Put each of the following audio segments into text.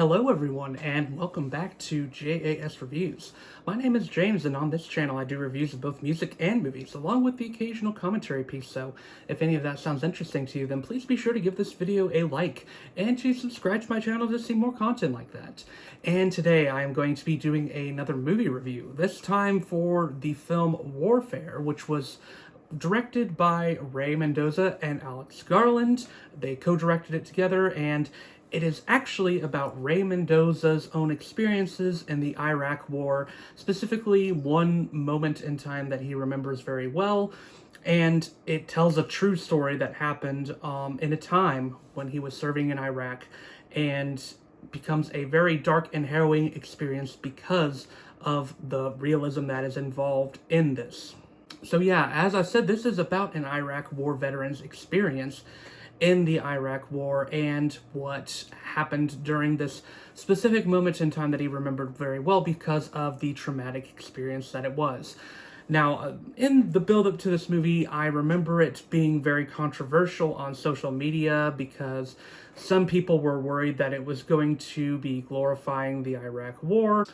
Hello everyone and welcome back to JAS Reviews. My name is James and on this channel I do reviews of both music and movies along with the occasional commentary piece, so if any of that sounds interesting to you then please be sure to give this video a like and to subscribe to my channel to see more content like that. And today I am going to be doing another movie review, this time for the film Warfare, which was directed by Mendoza and Alex Garland. They co-directed it together, and it is actually about Mendoza's own experiences in the Iraq War, specifically one moment in time that he remembers very well, and it tells a true story that happened in a time when he was serving in Iraq, and becomes a very dark and harrowing experience because of the realism that is involved in this. So yeah, as I said, this is about an Iraq War veteran's experience in the Iraq War and what happened during this specific moment in time that he remembered very well because of the traumatic experience that it was. Now, in the build-up to this movie, I remember it being very controversial on social media because some people were worried that it was going to be glorifying the Iraq War,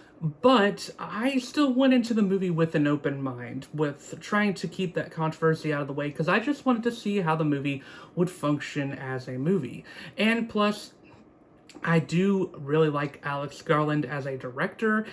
but I still went into the movie with an open mind, with trying to keep that controversy out of the way, because I just wanted to see how the movie would function as a movie. And plus, I do really like Alex Garland as a director.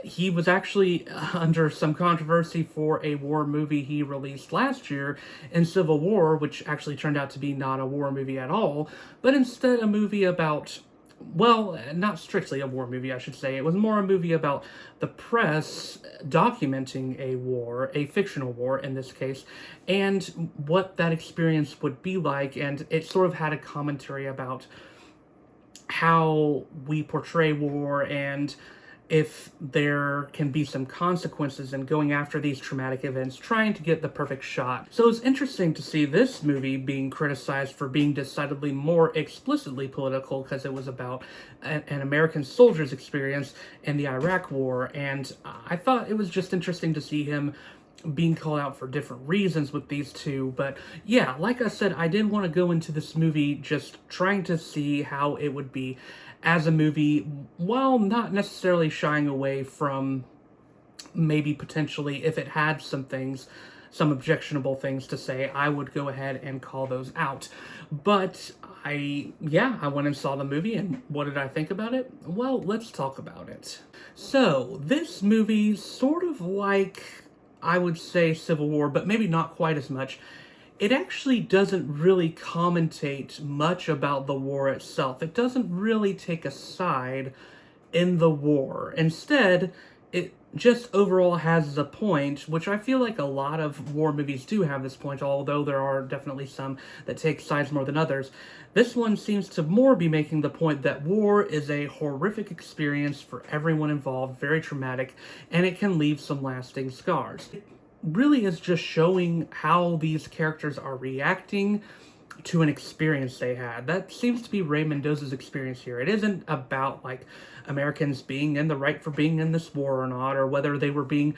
He was actually under some controversy for a war movie he released last year in Civil War, which actually turned out to be not a war movie at all, but instead a movie about, well, not strictly a war movie, I should say. It was more a movie about the press documenting a war, a fictional war in this case, and what that experience would be like, and it sort of had a commentary about how we portray war and if there can be some consequences in going after these traumatic events, trying to get the perfect shot. So it's interesting to see this movie being criticized for being decidedly more explicitly political because it was about an American soldier's experience in the Iraq War, and I thought it was just interesting to see him being called out for different reasons with these two. But yeah, like I said, I did want to go into this movie just trying to see how it would be as a movie, while not necessarily shying away from maybe potentially, if it had some things, some objectionable things to say, I would go ahead and call those out. But I went and saw the movie, and what did I think about it? Well, let's talk about it. So, this movie, sort of like, I would say, Civil War, but maybe not quite as much. It actually doesn't really commentate much about the war itself. It doesn't really take a side in the war. Instead, it just overall has a point, which I feel like a lot of war movies do have this point, although there are definitely some that take sides more than others. This one seems to more be making the point that war is a horrific experience for everyone involved, very traumatic, and it can leave some lasting scars. It really is just showing how these characters are reacting to an experience they had. That seems to be Mendoza's experience here. It isn't about, like, Americans being in the right for being in this war or not, or whether they were being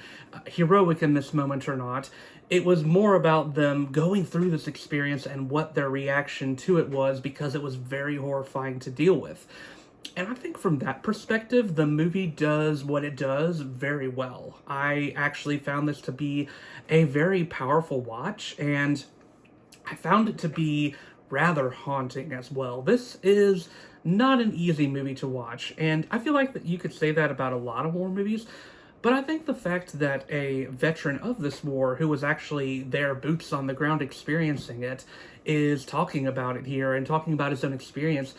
heroic in this moment or not. It was more about them going through this experience and what their reaction to it was, because it was very horrifying to deal with. And I think from that perspective, the movie does what it does very well. I actually found this to be a very powerful watch, and I found it to be rather haunting as well. This is not an easy movie to watch, and I feel like that you could say that about a lot of war movies, but I think the fact that a veteran of this war, who was actually there, boots on the ground experiencing it, is talking about it here and talking about his own experience,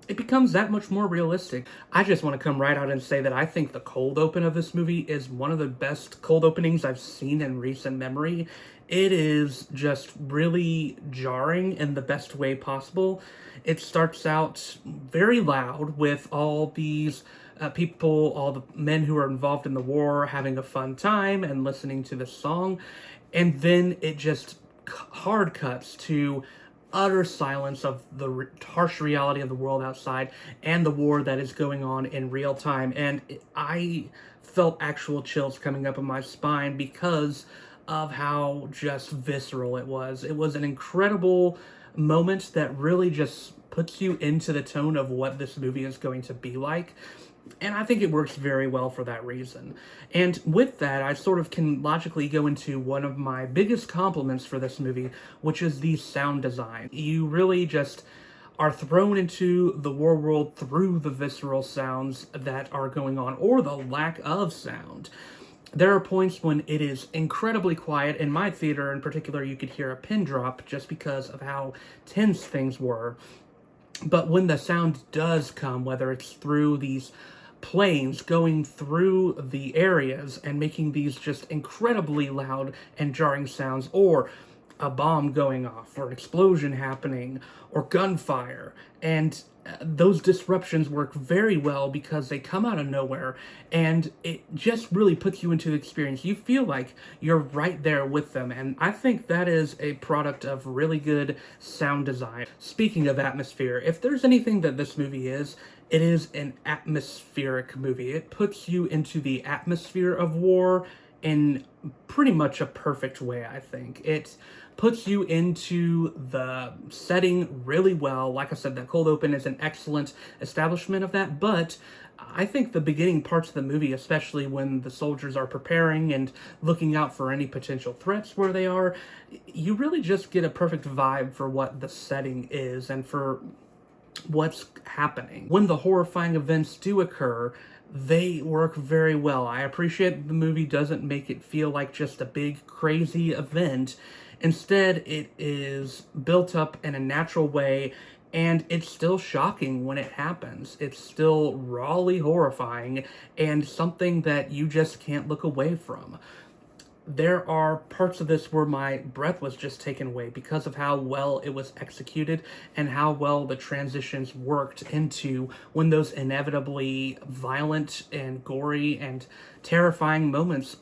it becomes that much more realistic. I just want to come right out and say that I think the cold open of this movie is one of the best cold openings I've seen in recent memory. It is just really jarring in the best way possible. It starts out very loud with all these people, all the men who are involved in the war, having a fun time and listening to this song. And then it just hard cuts to utter silence of the harsh reality of the world outside and the war that is going on in real time. And I felt actual chills coming up in my spine because of how just visceral it was. It was an incredible moment that really just puts you into the tone of what this movie is going to be like. And I think it works very well for that reason. And with that, I sort of can logically go into one of my biggest compliments for this movie, which is the sound design. You really just are thrown into the war world through the visceral sounds that are going on, or the lack of sound. There are points when it is incredibly quiet. In my theater in particular, you could hear a pin drop just because of how tense things were. But when the sound does come, whether it's through these planes going through the areas and making these just incredibly loud and jarring sounds, or a bomb going off, or an explosion happening, or gunfire, and those disruptions work very well because they come out of nowhere, and it just really puts you into the experience. You feel like you're right there with them, and I think that is a product of really good sound design. Speaking of atmosphere, if there's anything that this movie is, it is an atmospheric movie. It puts you into the atmosphere of war in pretty much a perfect way, I think. It puts you into the setting really well. Like I said, that cold open is an excellent establishment of that, but I think the beginning parts of the movie, especially when the soldiers are preparing and looking out for any potential threats where they are, you really just get a perfect vibe for what the setting is and for what's happening. When the horrifying events do occur, they work very well. I appreciate the movie doesn't make it feel like just a big crazy event. Instead, it is built up in a natural way, and it's still shocking when it happens. It's still rawly horrifying and something that you just can't look away from. There are parts of this where my breath was just taken away because of how well it was executed and how well the transitions worked into when those inevitably violent and gory and terrifying moments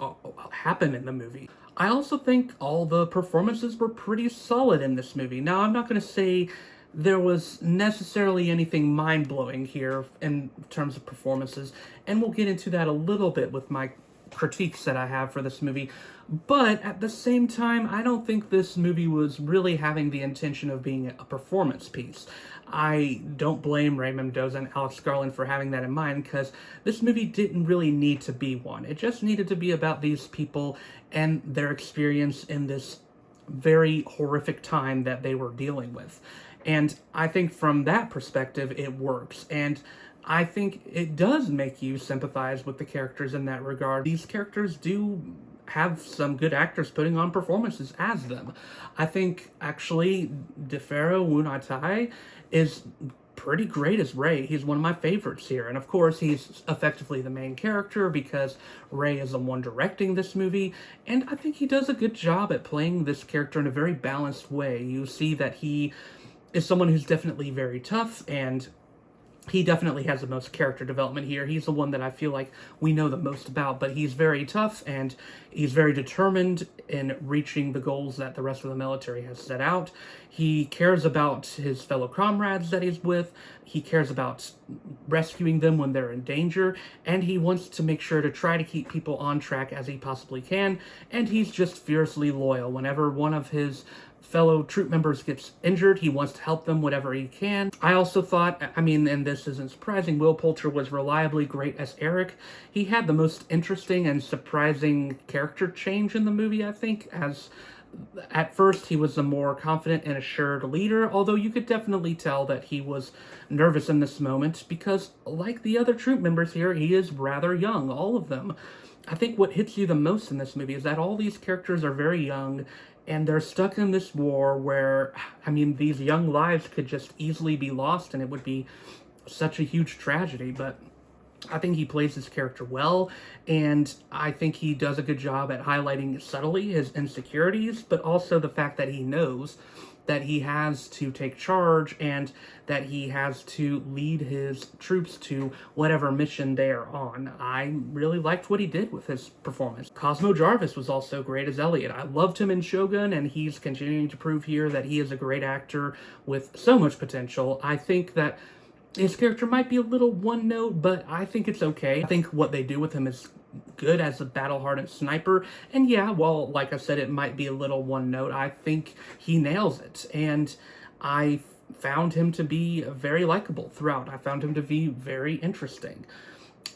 happen in the movie. I also think all the performances were pretty solid in this movie. Now, I'm not going to say there was necessarily anything mind-blowing here in terms of performances, and we'll get into that a little bit with my critiques that I have for this movie. But at the same time, I don't think this movie was really having the intention of being a performance piece. I don't blame Ray Mendoza and Alex Garland for having that in mind, because this movie didn't really need to be one. It just needed to be about these people and their experience in this very horrific time that they were dealing with. And I think from that perspective, it works. And I think it does make you sympathize with the characters in that regard. These characters do have some good actors putting on performances as them. I think, actually, Woon-A-Tai is pretty great as Ray. He's one of my favorites here. And of course, he's effectively the main character because Ray is the one directing this movie. And I think he does a good job at playing this character in a very balanced way. You see that he is someone who's definitely very tough, and he definitely has the most character development here. He's the one that I feel like we know the most about, but he's very tough and he's very determined in reaching the goals that the rest of the military has set out. He cares about his fellow comrades that he's with. He cares about rescuing them when they're in danger, and he wants to make sure to try to keep people on track as he possibly can, and he's just fiercely loyal. Whenever one of his fellow troop members gets injured, he wants to help them whatever he can. I also thought, and this isn't surprising, Will Poulter was reliably great as Eric. He had the most interesting and surprising character change in the movie, I think, as at first he was the more confident and assured leader, although you could definitely tell that he was nervous in this moment because, like the other troop members here, he is rather young, all of them. I think what hits you the most in this movie is that all these characters are very young, and they're stuck in this war where, these young lives could just easily be lost, and it would be such a huge tragedy. But I think he plays his character well, and I think he does a good job at highlighting subtly his insecurities, but also the fact that he knows that he has to take charge and that he has to lead his troops to whatever mission they are on. I really liked what he did with his performance. Cosmo Jarvis was also great as Elliot. I loved him in Shogun, and he's continuing to prove here that he is a great actor with so much potential. I think that his character might be a little one note, but I think it's okay. I think what they do with him is good as a battle-hardened sniper. And yeah, well, like I said, it might be a little one note. I think he nails it. And I found him to be very likable throughout. I found him to be very interesting.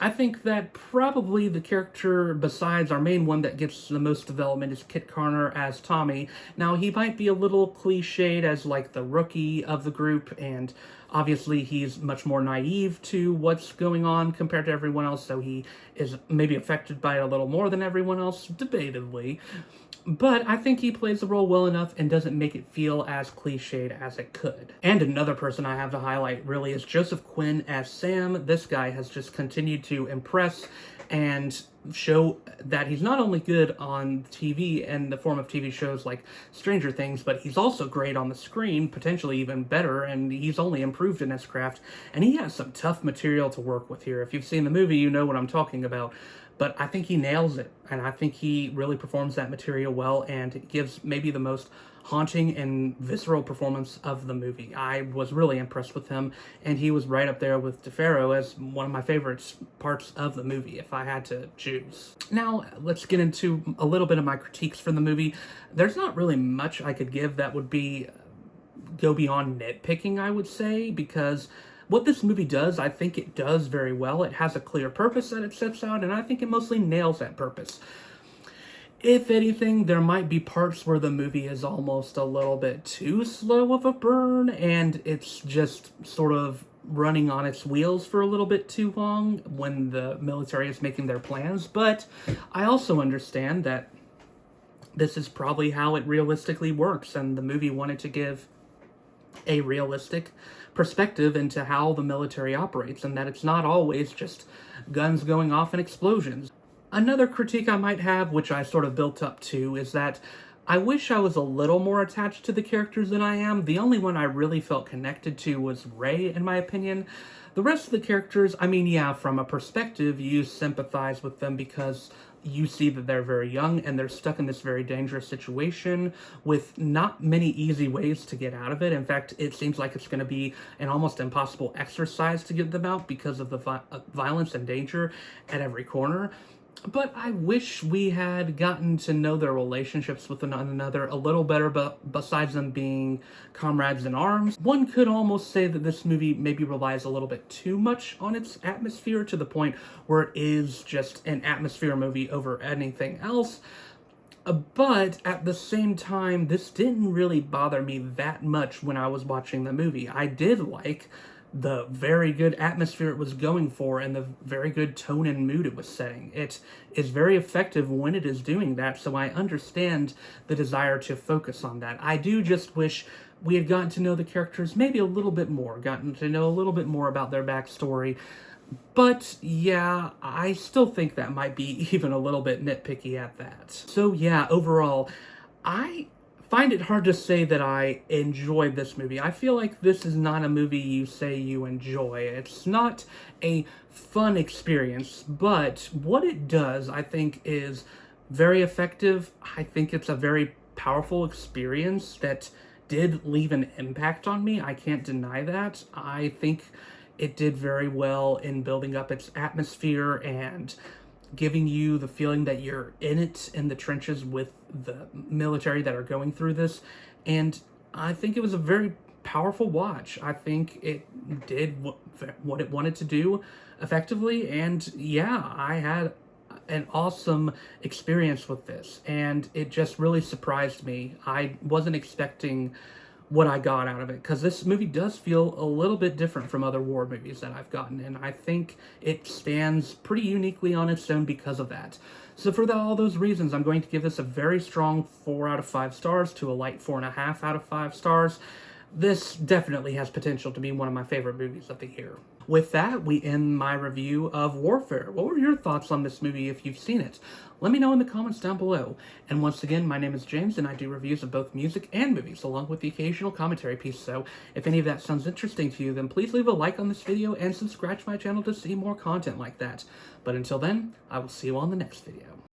I think that probably the character besides our main one that gets the most development is Kit Connor as Tommy. Now, he might be a little cliched as like the rookie of the group, and obviously he's much more naive to what's going on compared to everyone else, so he is maybe affected by it a little more than everyone else, debatably. But I think he plays the role well enough and doesn't make it feel as cliched as it could. And another person I have to highlight really is Joseph Quinn as Sam. This guy has just continued to impress and show that he's not only good on TV in the form of TV shows like Stranger Things, but he's also great on the screen, potentially even better, and he's only improved in his craft. And he has some tough material to work with here. If you've seen the movie, you know what I'm talking about. But I think he nails it, and I think he really performs that material well, and it gives maybe the most haunting and visceral performance of the movie. I was really impressed with him, and he was right up there with DeFaro as one of my favorite parts of the movie, if I had to choose. Now, let's get into a little bit of my critiques for the movie. There's not really much I could give that would go beyond nitpicking, I would say, because what this movie does, I think it does very well. It has a clear purpose that it sets out, and I think it mostly nails that purpose. If anything, there might be parts where the movie is almost a little bit too slow of a burn, and it's just sort of running on its wheels for a little bit too long when the military is making their plans. But I also understand that this is probably how it realistically works, and the movie wanted to give a realistic perspective into how the military operates, and that it's not always just guns going off and explosions. Another critique I might have, which I sort of built up to, is that I wish I was a little more attached to the characters than I am. The only one I really felt connected to was Ray, in my opinion. The rest of the characters, I mean, yeah, from a perspective, you sympathize with them because you see that they're very young and they're stuck in this very dangerous situation with not many easy ways to get out of it. In fact, it seems like it's going to be an almost impossible exercise to get them out because of the violence and danger at every corner. But I wish we had gotten to know their relationships with one another a little better, but besides them being comrades in arms. One could almost say that this movie maybe relies a little bit too much on its atmosphere to the point where it is just an atmosphere movie over anything else. But at the same time, this didn't really bother me that much when I was watching the movie. I did like the very good atmosphere it was going for and the very good tone and mood it was setting. It is very effective when it is doing that, so I understand the desire to focus on that. I do just wish we had gotten to know the characters maybe a little bit more, gotten to know a little bit more about their backstory. But yeah, I still think that might be even a little bit nitpicky at that. So yeah, overall, I find it hard to say that I enjoyed this movie. I feel like this is not a movie you say you enjoy. It's not a fun experience, but what it does, I think, is very effective. I think it's a very powerful experience that did leave an impact on me. I can't deny that. I think it did very well in building up its atmosphere and giving you the feeling that you're in it, in the trenches with the military that are going through this. And I think it was a very powerful watch. I think it did what it wanted to do effectively. And yeah, I had an awesome experience with this. And it just really surprised me. I wasn't expecting what I got out of it, because this movie does feel a little bit different from other war movies that I've gotten, and I think it stands pretty uniquely on its own because of that. So for all those reasons, I'm going to give this a very strong 4 out of 5 stars to a light 4.5 out of 5 stars. This definitely has potential to be one of my favorite movies of the year. With that, we end my review of Warfare. What were your thoughts on this movie if you've seen it? Let me know in the comments down below. And once again, my name is James, and I do reviews of both music and movies, along with the occasional commentary piece. So if any of that sounds interesting to you, then please leave a like on this video and subscribe to my channel to see more content like that. But until then, I will see you on the next video.